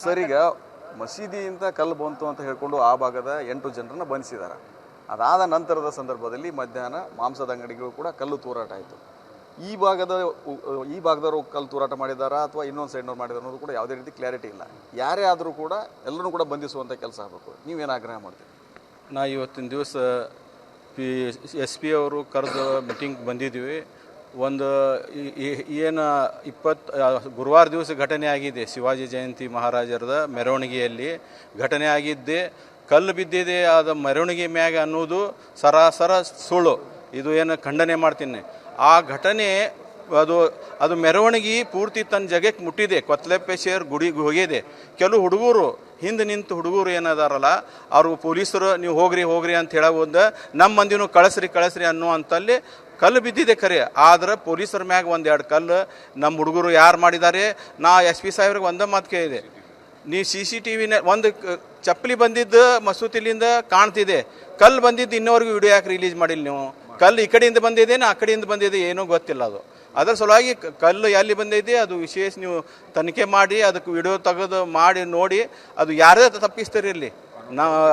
Sir, ಈಗ ಮಸೀದಿಯಿಂದ ಕಲ್ಲು ಬಂತು ಅಂತ ಹೇಳ್ಕೊಂಡು ಆ ಭಾಗದ 8 ಜನರನ್ನ ಬಂಧಿಸಿದ್ದಾರೆ. ಅದಾದ ನಂತರದ ಸಂದರ್ಭದಲ್ಲಿ ಮಧ್ಯಾಹ್ನ ಮಾಂಸದ ಅಂಗಡಿಗಳು ಕೂಡ ಕಲ್ಲು ತೂರಾಟ ಆಯಿತು. ಈ ಭಾಗದವರು ಕಲ್ಲು ತೂರಾಟ ಮಾಡಿದಾರಾ ಅಥವಾ ಇನ್ನೊಂದು ಸೈಡ್ನವ್ರು ಮಾಡಿದಾರ ಅನ್ನೋದು ಕೂಡ ಯಾವುದೇ ರೀತಿ ಕ್ಲಾರಿಟಿ ಇಲ್ಲ. ಯಾರೇ ಆದರೂ ಕೂಡ ಎಲ್ಲರೂ ಕೂಡ ಬಂಧಿಸುವಂಥ ಕೆಲಸ ಆಗಬೇಕು. ನೀವೇನು ಆಗ್ರಹ ಮಾಡ್ತೀವಿ? ನಾ ಇವತ್ತಿನ ದಿವಸ SP ಅವರು ಕರೆದು ಮೀಟಿಂಗ್ ಬಂದಿದ್ದೀವಿ. ಒಂದು ಏನು ಗುರುವಾರ ದಿವಸ ಘಟನೆ ಆಗಿದೆ. ಶಿವಾಜಿ ಜಯಂತಿ ಮಹಾರಾಜರದ ಮೆರವಣಿಗೆಯಲ್ಲಿ ಘಟನೆ ಆಗಿದ್ದೆ. ಕಲ್ಲು ಬಿದ್ದಿದೆ ಆದ ಮೆರವಣಿಗೆ ಮ್ಯಾಗ ಅನ್ನೋದು ಸರಾಸರ ಸುಳ್ಳು. ಇದು ಏನು ಖಂಡನೆ ಮಾಡ್ತೀನಿ. ಆ ಘಟನೆ ಅದು ಮೆರವಣಿಗೆ ಪೂರ್ತಿ ತನ್ನ ಜಗಕ್ಕೆ ಮುಟ್ಟಿದೆ. ಕೊತ್ಲೆಪೇಶೇರ್ ಗುಡಿಗೆ ಹೋಗಿದೆ. ಕೆಲವು ಹುಡುಗರು ಹಿಂದೆ ನಿಂತು ಹುಡುಗರು ಏನದಾರಲ್ಲ ಅವರು ಪೊಲೀಸರು ನೀವು ಹೋಗ್ರಿ ಅಂತ ಹೇಳೋದ ನಮ್ಮ ಮಂದಿನೂ ಕಳಿಸ್ರಿ ಅನ್ನುವಂಥಲ್ಲಿ ಕಲ್ಲು ಬಿದ್ದಿದೆ ಖರೆ. ಆದ್ರೆ ಪೊಲೀಸರ ಮ್ಯಾಗ 1-2 ಕಲ್ಲು ನಮ್ಮ ಹುಡುಗರು ಯಾರು ಮಾಡಿದ್ದಾರೆ. ನಾ SP ಸಾಹೇಬ್ರಿಗೆ ಒಂದೇ ಮಾತು ಕೇಳಿದೆ. ನೀ CCTV ಒಂದು ಚಪ್ಪಲಿ ಬಂದಿದ್ದು ಮಸೂತಿಲಿಂದ ಕಾಣ್ತಿದೆ. ಕಲ್ಲು ಬಂದಿದ್ದು ಇನ್ನೋರ್ಗೂ ವಿಡಿಯೋ ಯಾಕೆ ರಿಲೀಸ್ ಮಾಡಿಲ್ಲ ನೀವು? ಕಲ್ಲು ಈ ಕಡೆಯಿಂದ ಬಂದಿದೆ ಆ ಕಡೆಯಿಂದ ಬಂದಿದೆ ಏನೂ ಗೊತ್ತಿಲ್ಲ. ಅದು ಅದರ ಸಲುವಾಗಿ ಕಲ್ಲು ಎಲ್ಲಿ ಬಂದೈತಿ ಅದು ವಿಶೇಷ ನೀವು ತನಿಖೆ ಮಾಡಿ ಅದಕ್ಕೆ ವಿಡಿಯೋ ತೆಗೆದು ಮಾಡಿ ನೋಡಿ ಅದು ಯಾರೇ ತಪ್ಪಿಸ್ತಿರಲಿ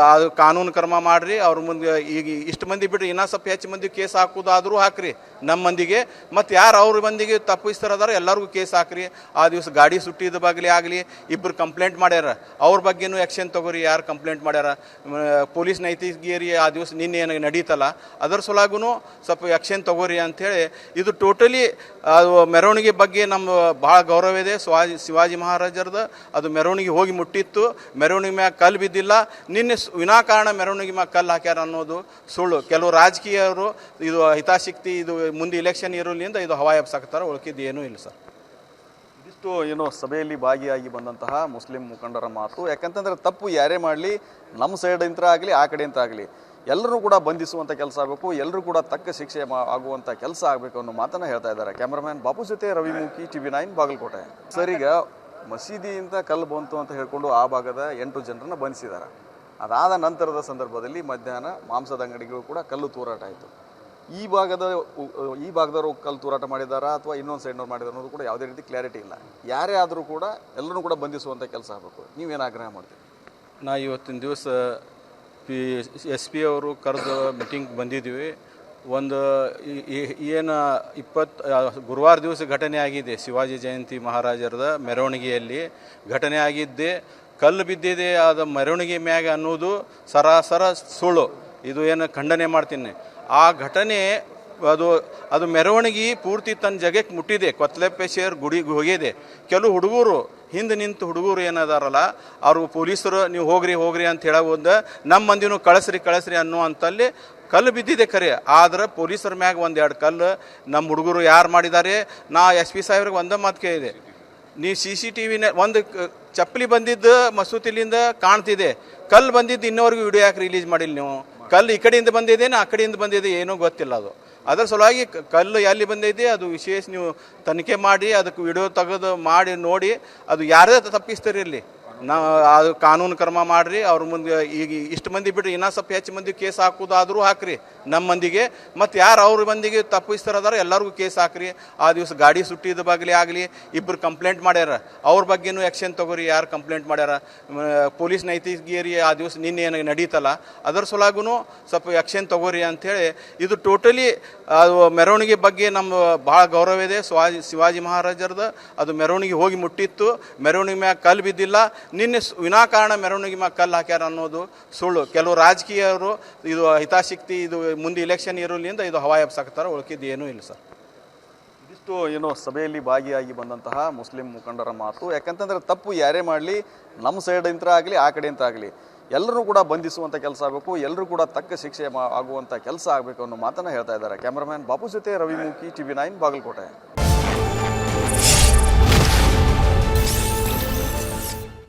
ಅದು ಕಾನೂನು ಕ್ರಮ ಮಾಡಿರಿ. ಅವ್ರ ಮುಂದೆ ಈಗ ಇಷ್ಟು ಮಂದಿ ಬಿಡ್ರಿ, ಇನ್ನೂ ಸ್ವಲ್ಪ ಹೆಚ್ಚು ಮಂದಿ ಕೇಸ್ ಹಾಕೋದಾದರೂ ಹಾಕ್ರಿ ನಮ್ಮ ಮಂದಿಗೆ. ಮತ್ತು ಯಾರು ಅವ್ರ ಮಂದಿಗೆ ತಪ್ಪಿಸ್ತಾರದಾರ ಎಲ್ಲರಿಗೂ ಕೇಸ್ ಹಾಕ್ರಿ. ಆ ದಿವಸ ಗಾಡಿ ಸುಟ್ಟಿದ ಬಗ್ಗೆ ಆಗಲಿ 2 ಕಂಪ್ಲೇಂಟ್ ಮಾಡ್ಯಾರ. ಅವ್ರ ಬಗ್ಗೆನೂ ಆ್ಯಕ್ಷನ್ ತೊಗೋರಿ. ಯಾರು ಕಂಪ್ಲೇಂಟ್ ಮಾಡ್ಯಾರ ಪೊಲೀಸ್ ನೈತಿಕಗೇರಿ ಆ ದಿವಸ ನಿನ್ನೆ ಏನು ನಡೀತಲ್ಲ ಅದರ ಸಲುವಾಗೂ ಸ್ವಲ್ಪ ಆ್ಯಕ್ಷನ್ ತೊಗೋರಿ ಅಂಥೇಳಿ. ಇದು ಟೋಟಲಿ ಅದು ಮೆರವಣಿಗೆ ಬಗ್ಗೆ ನಮ್ಮ ಭಾಳ ಗೌರವ ಇದೆ. ಶಿವಾಜಿ ಮಹಾರಾಜರದ ಅದು ಮೆರವಣಿಗೆ ಹೋಗಿ ಮುಟ್ಟಿತ್ತು. ಮೆರವಣಿಗೆ ಮ್ಯಾಗ ಕಲ್ಲು ಬಿದ್ದಿಲ್ಲ. ನಿನ್ನೆ ವಿನಾಕಾರಣ ಮೆರವಣಿಗೆ ಮ್ಯಾಗ ಕಲ್ಲು ಹಾಕ್ಯಾರ ಅನ್ನೋದು ಸುಳ್ಳು. ಕೆಲವು ರಾಜಕೀಯರು ಇದು ಹಿತಾಸಕ್ತಿ ಇದು ಮುಂದೆ ಇಲೆಕ್ಷನ್ ಇರೋದ್ರಿಂದ ಇದು ಹವಾ ಎಬ್ಸಾಕ್ತಾರೆ. ಉಳ್ಕಿದ್ದು ಏನೂ ಇಲ್ಲ ಸರ್. ಇದಿಷ್ಟು ಏನೋ ಸಭೆಯಲ್ಲಿ ಭಾಗಿಯಾಗಿ ಬಂದಂತಹ ಮುಸ್ಲಿಂ ಮುಖಂಡರ ಮಾತು. ಯಾಕಂತಂದ್ರೆ ತಪ್ಪು ಯಾರೇ ಮಾಡಲಿ ನಮ್ಮ ಸೈಡಿಂದ ಆಗಲಿ ಆ ಕಡೆಯಿಂದ ಆಗಲಿ ಎಲ್ಲರೂ ಕೂಡ ಬಂಧಿಸುವಂಥ ಕೆಲಸ ಆಗಬೇಕು. ಎಲ್ಲರೂ ಕೂಡ ತಕ್ಕ ಶಿಕ್ಷೆ ಆಗುವಂಥ ಕೆಲಸ ಆಗಬೇಕು ಅನ್ನೋ ಮಾತನ್ನು ಹೇಳ್ತಾ ಇದ್ದಾರೆ. ಕ್ಯಾಮ್ರಾಮ್ಯಾನ್ ಬಾಬು ಜೊತೆ ರವಿಮುಖಿ, TV9 ಬಾಗಲಕೋಟೆ. ಸರ್, ಈಗ ಮಸೀದಿಯಿಂದ ಕಲ್ಲು ಬಂತು ಅಂತ ಹೇಳ್ಕೊಂಡು ಆ ಭಾಗದ 8 ಜನರನ್ನ ಬಂಧಿಸಿದ್ದಾರೆ. ಅದಾದ ನಂತರದ ಸಂದರ್ಭದಲ್ಲಿ ಮಧ್ಯಾಹ್ನ ಮಾಂಸದ ಅಂಗಡಿಗಳು ಕೂಡ ಕಲ್ಲು ತೂರಾಟ ಆಯಿತು. ಈ ಭಾಗದವರು ಕಲ್ಲು ತೂರಾಟ ಮಾಡಿದಾರಾ ಅಥವಾ ಇನ್ನೊಂದು ಸೈಡ್ನವ್ರು ಮಾಡಿದಾರ ಅನ್ನೋದು ಕೂಡ ಯಾವುದೇ ರೀತಿ ಕ್ಲಾರಿಟಿ ಇಲ್ಲ. ಯಾರೇ ಆದರೂ ಕೂಡ ಎಲ್ಲರೂ ಕೂಡ ಬಂಧಿಸುವಂಥ ಕೆಲಸ ಆಗಬೇಕು. ನೀವೇನು ಆಗ್ರಹ ಮಾಡ್ತೀವಿ? ನಾ ಇವತ್ತಿನ ದಿವಸ SP ಅವರು ಕರೆದು ಮೀಟಿಂಗ್ ಬಂದಿದ್ದೀವಿ. ಒಂದು ಏನು ಗುರುವಾರ ದಿವಸ ಘಟನೆ ಆಗಿದೆ. ಶಿವಾಜಿ ಜಯಂತಿ ಮಹಾರಾಜರದ ಮೆರವಣಿಗೆಯಲ್ಲಿ ಘಟನೆ ಆಗಿದ್ದೆ. ಕಲ್ಲು ಬಿದ್ದಿದೆ ಆದ ಮೆರವಣಿಗೆ ಮ್ಯಾಗ ಅನ್ನೋದು ಸರಾಸರ ಸುಳ್ಳು. ಇದು ಏನು ಖಂಡನೆ ಮಾಡ್ತೀನಿ. ಆ ಘಟನೆ ಅದು ಮೆರವಣಿಗೆ ಪೂರ್ತಿ ತನ್ನ ಜಗಕ್ಕೆ ಮುಟ್ಟಿದೆ. ಕೊತ್ಲೆಪೇಶೇರ್ ಗುಡಿಗೆ ಹೋಗಿದೆ. ಕೆಲವು ಹುಡುಗರು ಹಿಂದೆ ನಿಂತು ಹುಡುಗರು ಏನದಾರಲ್ಲ ಅವರು ಪೊಲೀಸರು ನೀವು ಹೋಗ್ರಿ ಅಂತ ಹೇಳೋದ ನಮ್ಮ ಮಂದಿನೂ ಕಳಿಸ್ರಿ ಅನ್ನುವಂಥಲ್ಲಿ ಕಲ್ಲು ಬಿದ್ದಿದೆ ಖರೆ. ಆದ್ರೆ ಪೊಲೀಸರ ಮ್ಯಾಗ 1-2 ಕಲ್ಲು ನಮ್ಮ ಹುಡುಗರು ಯಾರು ಮಾಡಿದ್ದಾರೆ. ನಾ SP ಸಾಹೇಬ್ರಿಗೆ ಒಂದೇ ಮಾತು ಕೇಳಿದೆ. ನೀ CCTV ಒಂದು ಚಪ್ಪಲಿ ಬಂದಿದ್ದು ಮಸೂತಿಲಿಂದ ಕಾಣ್ತಿದೆ. ಕಲ್ಲು ಬಂದಿದ್ದು ಇನ್ನೋರ್ಗೂ ವಿಡಿಯೋ ಯಾಕೆ ರಿಲೀಸ್ ಮಾಡಿಲ್ಲ ನೀವು? ಕಲ್ಲು ಈ ಕಡೆಯಿಂದ ಬಂದಿದೆ ಆ ಕಡೆಯಿಂದ ಬಂದಿದೆ ಏನೂ ಗೊತ್ತಿಲ್ಲ. ಅದು ಅದರ ಸಲುವಾಗಿ ಕಲ್ಲು ಎಲ್ಲಿ ಬಂದೈತಿ ಅದು ವಿಶೇಷ ನೀವು ತನಿಖೆ ಮಾಡಿ ಅದಕ್ಕೆ ವಿಡಿಯೋ ತೆಗೆದು ಮಾಡಿ ನೋಡಿ ಅದು ಯಾರೇ ತಪ್ಪಿಸ್ತಿರಲಿ ಅದು ಕಾನೂನು ಕ್ರಮ ಮಾಡಿರಿ. ಅವ್ರ ಮುಂದೆ ಈಗ ಇಷ್ಟು ಮಂದಿ ಬಿಡ್ರಿ, ಇನ್ನೂ ಸ್ವಲ್ಪ ಹೆಚ್ಚು ಮಂದಿ ಕೇಸ್ ಹಾಕೋದಾದರೂ ಹಾಕ್ರಿ ನಮ್ಮ ಮಂದಿಗೆ. ಮತ್ತು ಯಾರು ಅವ್ರ ಮಂದಿಗೆ ತಪ್ಪಿಸ್ತಾರದಾರ ಎಲ್ಲರಿಗೂ ಕೇಸ್ ಹಾಕ್ರಿ. ಆ ದಿವಸ ಗಾಡಿ ಸುಟ್ಟಿದ ಬಗ್ಗೆ ಆಗಲಿ 2 ಕಂಪ್ಲೇಂಟ್ ಮಾಡ್ಯಾರ. ಅವ್ರ ಬಗ್ಗೆನೂ ಆ್ಯಕ್ಷನ್ ತೊಗೋರಿ. ಯಾರು ಕಂಪ್ಲೇಂಟ್ ಮಾಡ್ಯಾರ ಪೊಲೀಸ್ ನೈತಿಕಗೇರಿ ಆ ದಿವಸ ನಿನ್ನೆ ಏನು ನಡೀತಲ್ಲ ಅದರ ಸಲುವಾಗೂ ಸ್ವಲ್ಪ ಆ್ಯಕ್ಷನ್ ತೊಗೋರಿ ಅಂಥೇಳಿ. ಇದು ಟೋಟಲಿ ಅದು ಮೆರವಣಿಗೆ ಬಗ್ಗೆ ನಮ್ಮ ಭಾಳ ಗೌರವ ಇದೆ. ಶಿವಾಜಿ ಮಹಾರಾಜರದ ಅದು ಮೆರವಣಿಗೆ ಹೋಗಿ ಮುಟ್ಟಿತ್ತು. ಮೆರವಣಿಗೆ ಮ್ಯಾಗ ಕಲ್ಲು ಬಿದ್ದಿಲ್ಲ. ನಿನ್ನೆ ವಿನಾಕಾರಣ ಮೆರವಣಿಗೆ ಮ್ಯಾಗ ಕಲ್ಲು ಹಾಕ್ಯಾರ ಅನ್ನೋದು ಸುಳ್ಳು. ಕೆಲವು ರಾಜಕೀಯರು ಇದು ಹಿತಾಸಕ್ತಿ ಇದು ಮುಂದೆ ಇಲೆಕ್ಷನ್ ಇರೋದ್ರಿಂದ ಇದು ಹವಾ ಎಬ್ಸಾಕ್ತಾರೆ. ಉಳ್ಕಿದ್ದು ಏನೂ ಇಲ್ಲ ಸರ್. ಇದಿಷ್ಟು ಏನೋ ಸಭೆಯಲ್ಲಿ ಭಾಗಿಯಾಗಿ ಬಂದಂತಹ ಮುಸ್ಲಿಂ ಮುಖಂಡರ ಮಾತು. ಯಾಕಂತಂದ್ರೆ ತಪ್ಪು ಯಾರೇ ಮಾಡಲಿ ನಮ್ಮ ಸೈಡಿಂದ ಆಗಲಿ ಆ ಕಡೆಯಿಂದ ಆಗಲಿ ಎಲ್ಲರೂ ಕೂಡ ಬಂಧಿಸುವಂಥ ಕೆಲಸ ಆಗಬೇಕು. ಎಲ್ಲರೂ ಕೂಡ ತಕ್ಕ ಶಿಕ್ಷೆ ಆಗುವಂಥ ಕೆಲಸ ಆಗಬೇಕು ಅನ್ನೋ ಮಾತನ್ನು ಹೇಳ್ತಾ ಇದ್ದಾರೆ. ಕ್ಯಾಮ್ರಾಮ್ಯಾನ್ ಬಾಬು ಜೊತೆ ರವಿಮುಖಿ, TV9 ಬಾಗಲಕೋಟೆ.